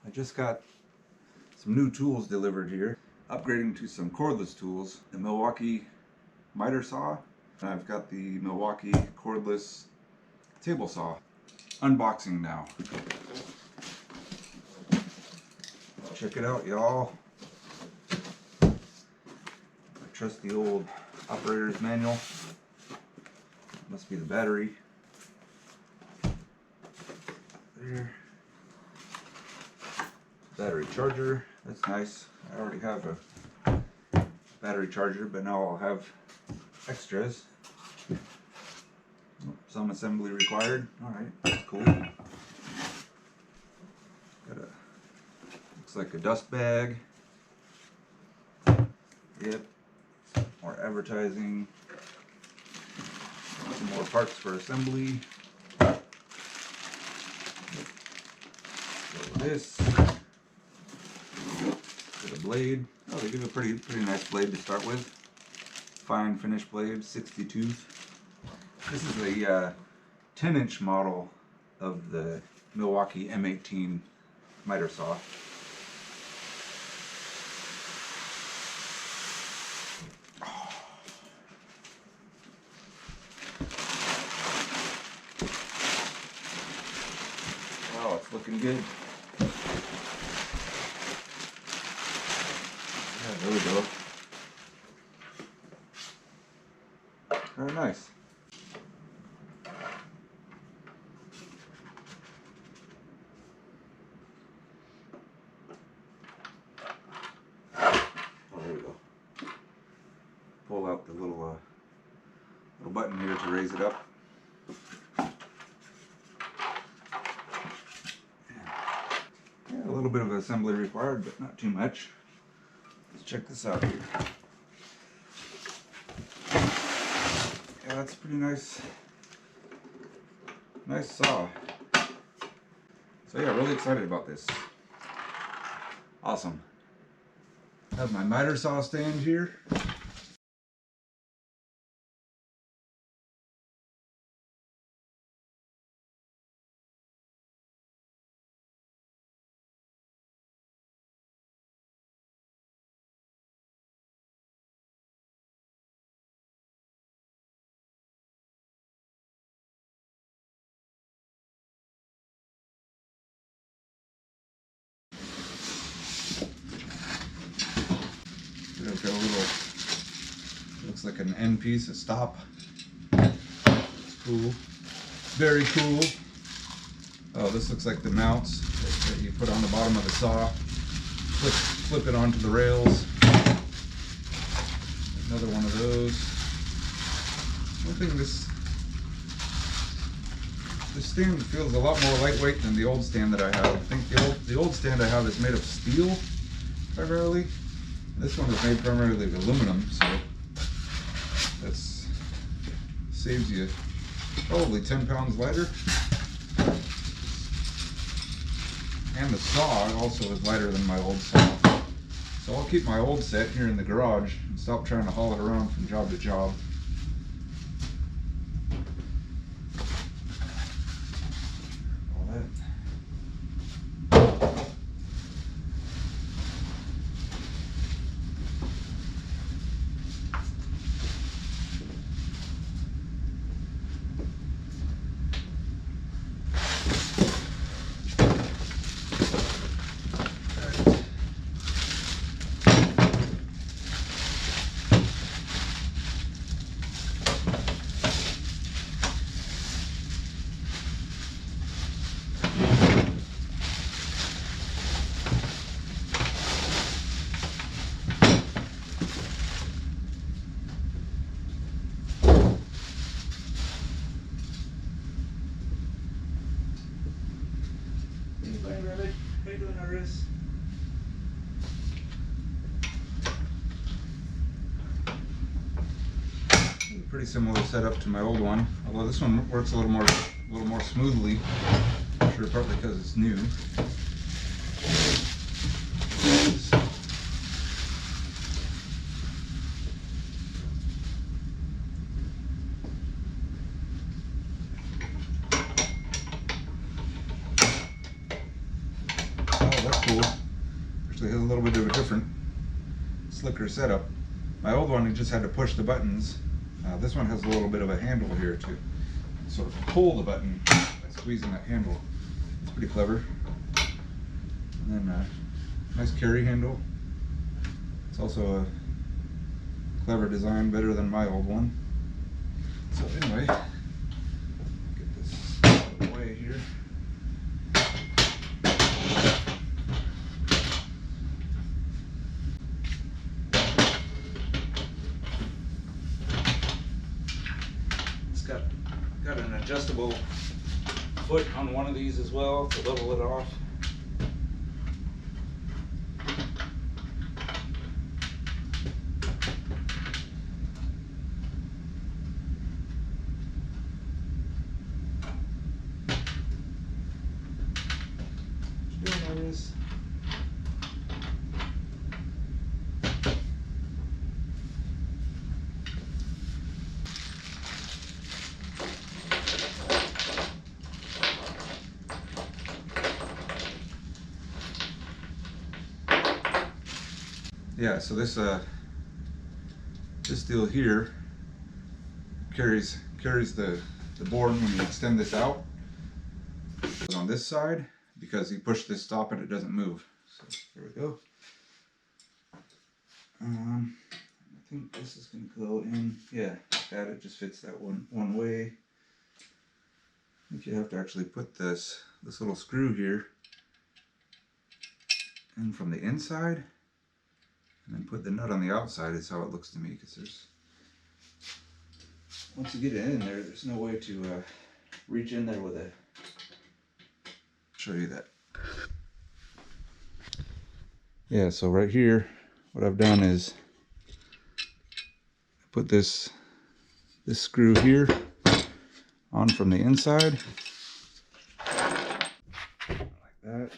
I just got some new tools delivered here. Upgrading to some cordless tools. The Milwaukee miter saw. And I've got the Milwaukee cordless table saw. Unboxing now. Check it out, y'all. I trust the old operator's manual. Must be the battery. There. Battery charger. That's nice. I already have a battery charger, but now I'll have extras. Some assembly required. Alright, that's cool. Got a, looks like a dust bag. Yep. More advertising. Some more parts for assembly. This. Got a blade. Oh, they give a pretty nice blade to start with. Fine finish blade, 60 tooth. This is a 10-inch model of the Milwaukee M18 miter saw. Wow, it's looking good. Yeah, there we go. Very nice. Oh, there we go. Pull out the little button here to raise it up. Yeah, a little bit of assembly required, but not too much. Let's check this out here. Yeah, that's a pretty nice saw. So yeah, really excited about this. Awesome. Have my miter saw stand here. I've got a little, looks like an end piece, a stop. Cool. Very cool. Oh, this looks like the mounts that you put on the bottom of the saw. Flip it onto the rails. Another one of those. One thing, this stand feels a lot more lightweight than the old stand that I have. I think the old stand I have is made of steel primarily. This one is made primarily of aluminum, so that saves you probably 10 pounds lighter. And the saw also is lighter than my old saw. So I'll keep my old set here in the garage and stop trying to haul it around from job to job. All that. How you doing, Iris? Pretty similar setup to my old one, although this one works a little more smoothly. I'm sure partly because it's new. Oh, that's cool. Actually has a little bit of a different, slicker setup. My old one, you just had to push the buttons. This one has a little bit of a handle here to sort of pull the button by squeezing that handle. It's pretty clever. And then nice carry handle. It's also a clever design, better than my old one. So anyway, get this out of the way here. It's got an adjustable foot on one of these as well to level it off. Yeah, so this deal here carries the board when you extend this out. It's on this side because you push this stop and it doesn't move. So here we go. I think this is going to go in. Yeah, that it just fits that one way. I think you have to actually put this little screw here in from the inside. And then put the nut on the outside is how it looks to me, because there's, once you get it in there, there's no way to reach in there with a, show you that. Yeah, so right here, what I've done is put this screw here on from the inside, like that,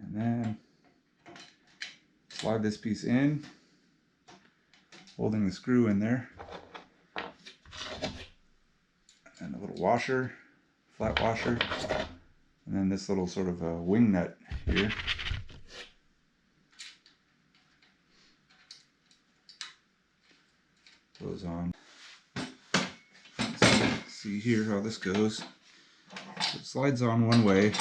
and then slide this piece in, holding the screw in there, and a little washer, flat washer, and then this little sort of wing nut here. Goes on. See here how this goes. It slides on one way.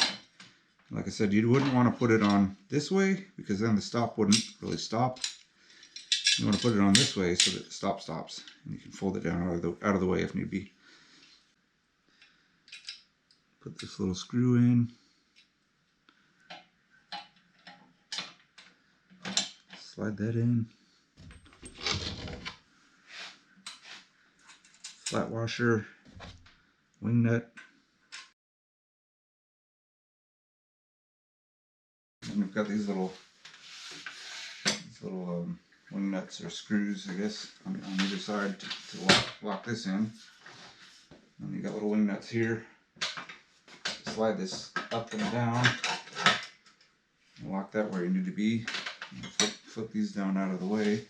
Like I said, you wouldn't want to put it on this way because then the stop wouldn't really stop. You want to put it on this way so that the stop stops, and you can fold it down out of the way if need be. Put this little screw in. Slide that in. Flat washer, wing nut. And we've got these little wing nuts or screws, I guess, on either side to lock this in. And you got little wing nuts here. Slide this up and down and lock that where you need to be. Flip these down out of the way.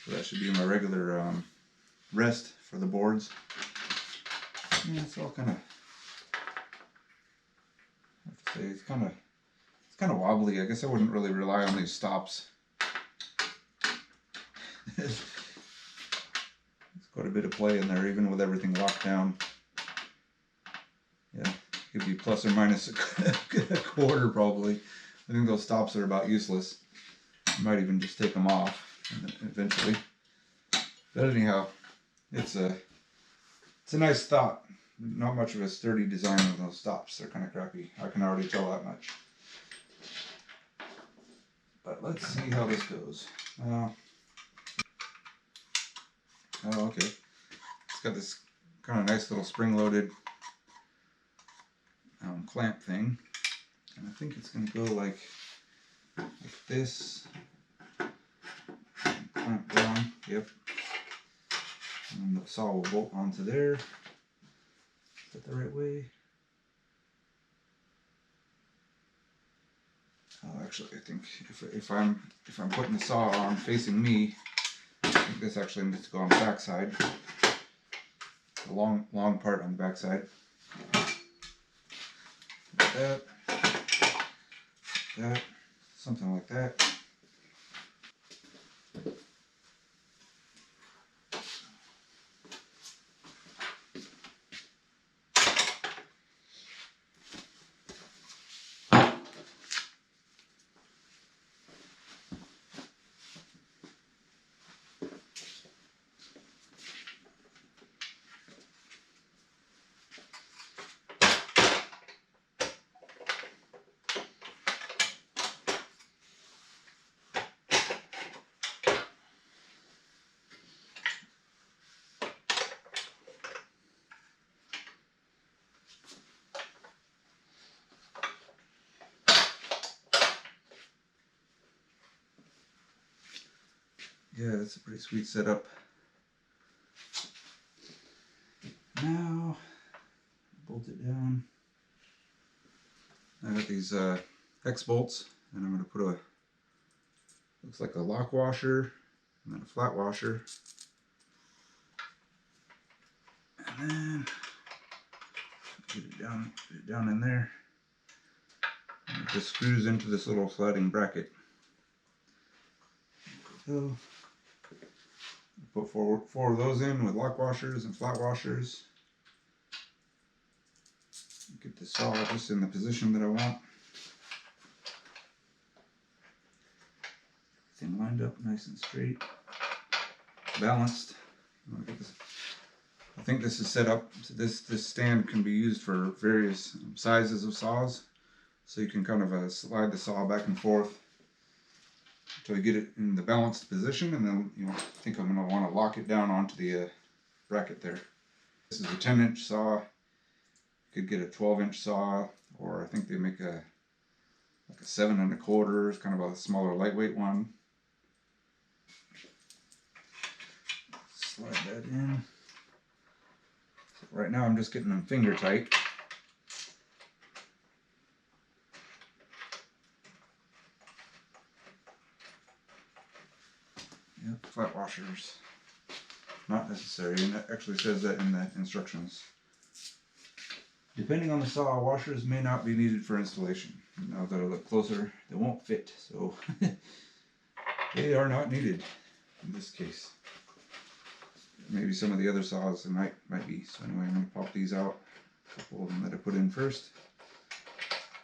So that should be my regular rest for the boards. Yeah, it's all kind of, I have to say, it's kind of wobbly. I guess I wouldn't really rely on these stops. It's quite a bit of play in there, even with everything locked down. Yeah, could be plus or minus a quarter probably. I think those stops are about useless. You might even just take them off eventually. But anyhow, it's a nice thought. Not much of a sturdy design with those stops. They're kind of crappy. I can already tell that much. But let's see how this goes. Oh, okay. It's got this kind of nice little spring-loaded clamp thing, and I think it's going to go like this. Clamp down. Yep. And the saw will bolt onto there. Is that the right way? Oh, actually, I think if I'm putting the saw on facing me, I think this actually needs to go on the back side. The long part on the back side. Like that. that, something like that. Yeah, that's a pretty sweet setup. Now, bolt it down. I got these hex bolts, and I'm going to put a, looks like a lock washer, and then a flat washer. And then, put it down in there. And it just screws into this little sliding bracket. So, put four of those in with lock washers and flat washers. Get the saw just in the position that I want. Everything lined up nice and straight, balanced. I think this is set up, this stand can be used for various sizes of saws. So you can kind of slide the saw back and forth until you get it in the balanced position, and then I think I'm going to want to lock it down onto the bracket there. This is a 10-inch saw. You could get a 12-inch saw, or I think they make like a 7 1/4. It's kind of a smaller, lightweight one. Slide that in. So right now I'm just getting them finger tight. Yep, flat washers. Not necessary, and it actually says that in the instructions. Depending on the saw, washers may not be needed for installation. Now that I look closer, they won't fit, so they are not needed in this case. Maybe some of the other saws might be. So anyway, I'm going to pop these out. A couple of them that I put in first.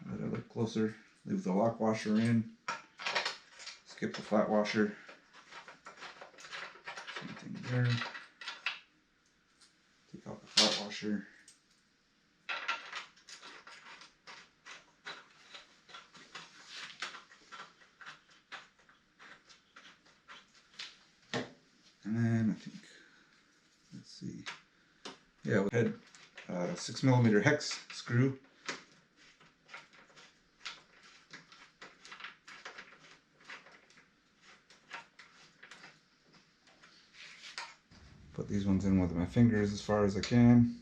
Let I look closer. Leave the lock washer in. Skip the flat washer. Same thing there. Take out the flat washer. And then I think, let's see, yeah, we had a 6mm hex screw. Put these ones in with my fingers as far as I can.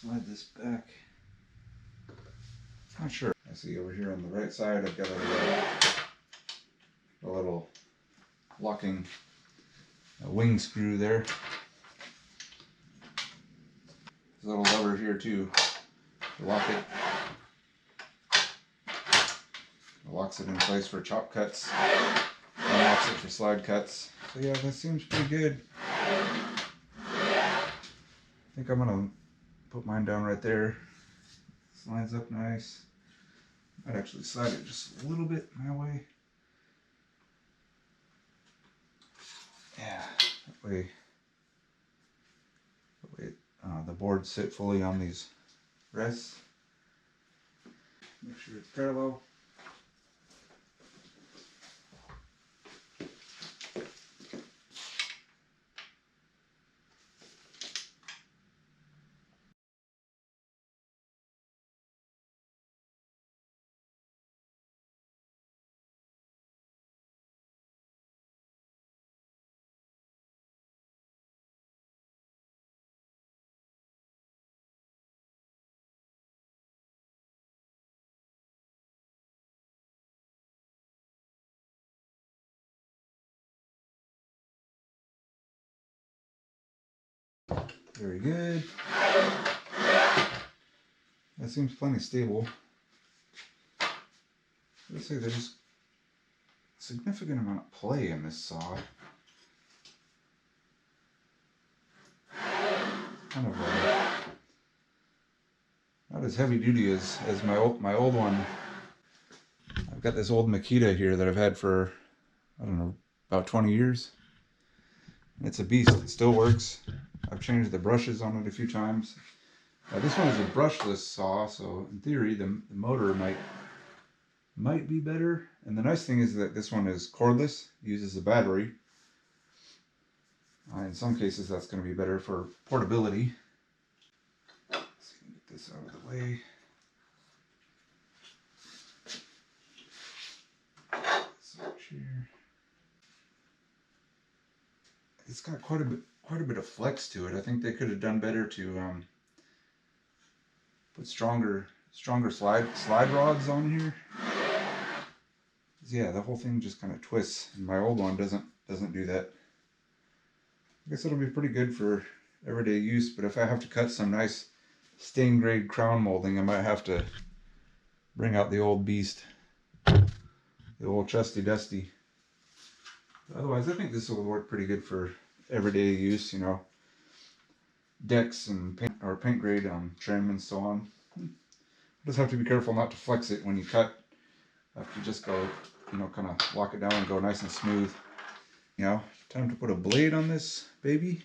Slide this back. Not sure. I see over here on the right side I've got a little locking wing screw there. There's a little lever here too to lock it. It locks it in place for chop cuts. And locks it for slide cuts. So yeah, that seems pretty good. I think I'm gonna put mine down right there. Slides up nice. I'd actually slide it just a little bit my way. Yeah, that way the boards sit fully on these rests. Make sure it's parallel. Very good. That seems plenty stable. Let's say there's a significant amount of play in this saw. Kind of not as heavy duty as my old one. I've got this old Makita here that I've had for, I don't know, about 20 years. It's a beast. It still works. I've changed the brushes on it a few times. This one is a brushless saw, so in theory the motor might be better. And the nice thing is that this one is cordless, uses a battery. In some cases that's going to be better for portability. Let's see, get this out of the way. Switch here. It's got quite a bit of flex to it. I think they could have done better to put stronger slide rods on here. Yeah, the whole thing just kind of twists, and my old one doesn't do that. I guess it'll be pretty good for everyday use, but if I have to cut some nice stained grade crown molding, I might have to bring out the old beast, the old trusty dusty. Otherwise, I think this will work pretty good for everyday use, you know, decks and paint grade trim and so on. Just have to be careful not to flex it when you cut. You have to just go, you know, kind of lock it down and go nice and smooth. You know, time to put a blade on this baby.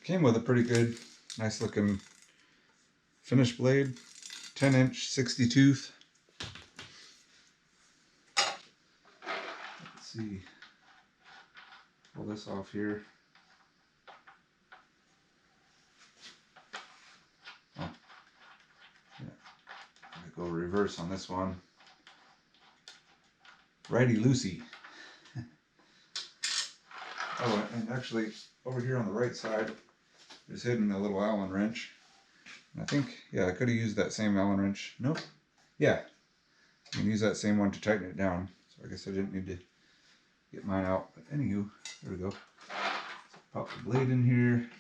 Came with a pretty good, nice looking finished blade, 10-inch 60 tooth. Let's see, pull this off here. Oh, yeah, I go reverse on this one. Righty loosey. Oh, and actually over here on the right side, there's hidden a little Allen wrench. And I think, yeah, I could have used that same Allen wrench. Nope. Yeah, I can use that same one to tighten it down. So I guess I didn't need to get mine out. But anywho, there we go. Pop the blade in here.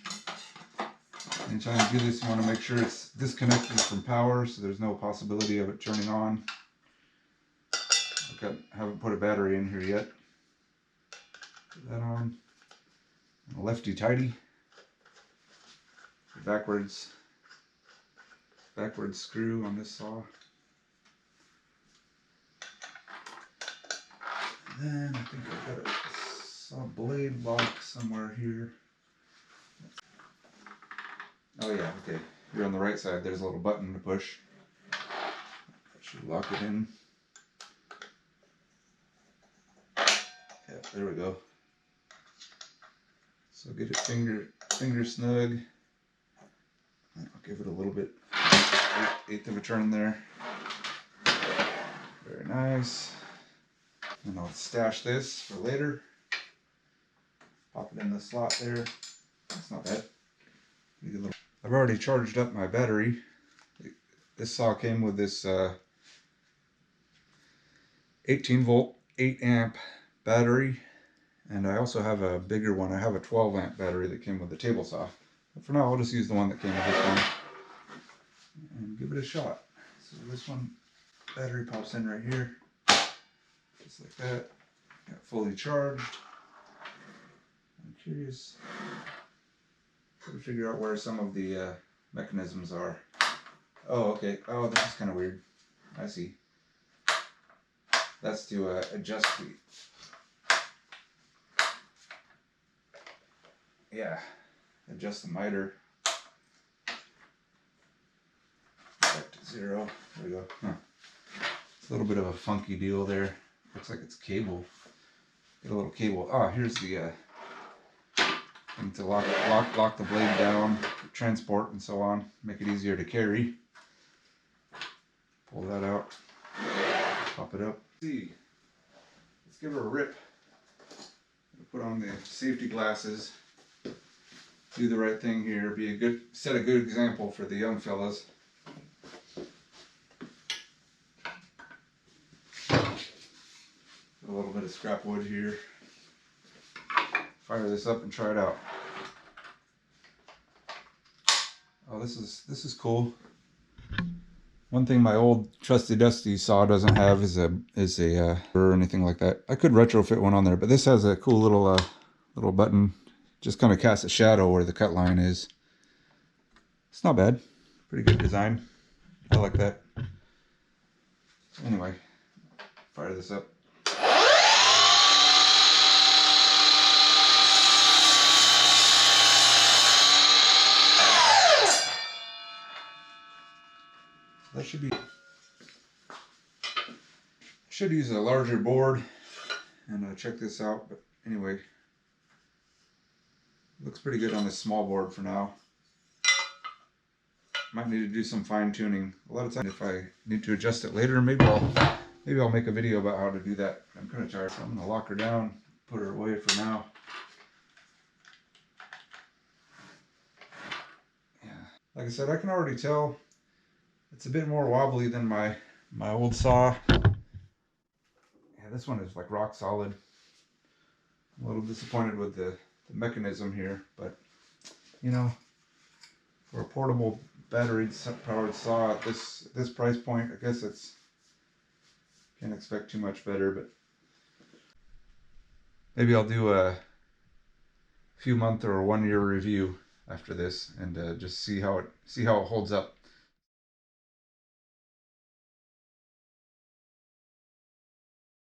Anytime you do this, you want to make sure it's disconnected from power, so there's no possibility of it turning on. Haven't put a battery in here yet. Put that on. And a lefty tighty. Backwards screw on this saw. And then I think I've got a saw blade lock somewhere here. Oh yeah, okay. Here on the right side, there's a little button to push. That should lock it in. Yeah, there we go. So get it finger snug. I'll give it a little bit, eighth of a turn there. Very nice. And I'll stash this for later. Pop it in the slot there. That's not bad. I've already charged up my battery. This saw came with this 18 volt, 8 amp battery. And I also have a bigger one. I have a 12 amp battery that came with the table saw. But for now, I'll just use the one that came with this one and give it a shot. So this one, battery pops in right here, just like that. Got fully charged. I'm curious to figure out where some of the mechanisms are. Oh, okay. Oh, this is kind of weird. I see. That's to adjust the. Yeah, adjust the miter back to 0. There we go. Huh. It's a little bit of a funky deal there. Looks like it's cable. Get a little cable. Ah, here's the thing to lock the blade down, transport, and so on. Make it easier to carry. Pull that out. Pop it up. Let's see. Let's give her a rip. Put on the safety glasses. Do the right thing here. Set a good example for the young fellas. Put a little bit of scrap wood here. fire this up and try it out. Oh, this is cool. One thing my old trusty dusty saw doesn't have is a or anything like that. I could retrofit one on there, but this has a cool little button. Just kind of casts a shadow where the cut line is. It's not bad. Pretty good design. I like that. Anyway, fire this up. That should use a larger board and check this out, but anyway, looks pretty good on this small board for now. Might need to do some fine tuning. A lot of times if I need to adjust it later, maybe I'll make a video about how to do that. I'm kind of tired, so I'm gonna lock her down, put her away for now. Yeah, like I said, I can already tell it's a bit more wobbly than my old saw. Yeah, this one is like rock solid. I'm a little disappointed with the mechanism here, but you know, for a portable battery powered saw at this price point, I guess can't expect too much better. But maybe I'll do a few month or 1 year review after this and just see how it holds up.